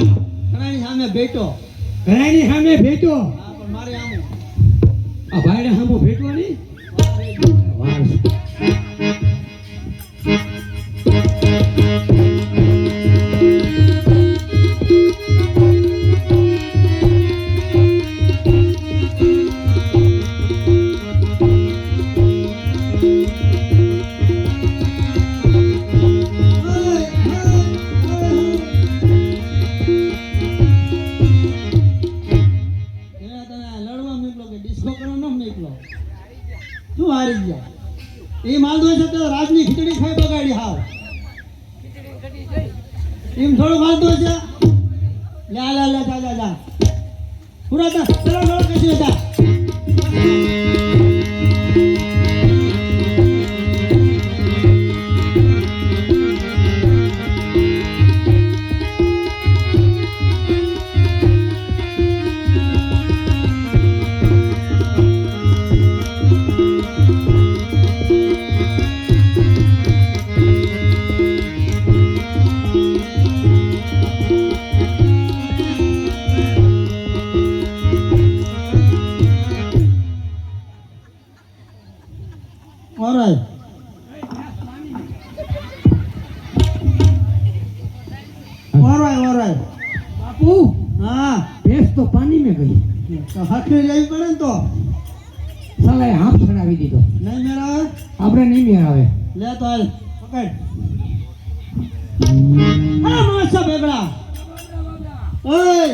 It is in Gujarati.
ઘણાની સામે બેઠો. ઘણાની સામે ભેટો. હા પણ મારે આમ આ ભાઈને સામો ભેટવાની વાર છે. શું હારી ગયા? એ માલ દોય છે તો રાજની ખીચડી ખાઈ બગાડી હાવ. એમ થોડું માલ દોય છે. લા લા લા જા જા જા. પૂરા તા ચલો ચલો કસી જા. Alright. Alright. બાપુ हाँ ભેંસ તો પાણી में ગઈ. तो हाथ में ले पड़े न तो સાલાએ હાથ ચડાવી દીધો. नहीं मेरा है આપણે નહીં મેળાવે. ले तो हाल पकड़. हाँ माशा बेबड़ा ओए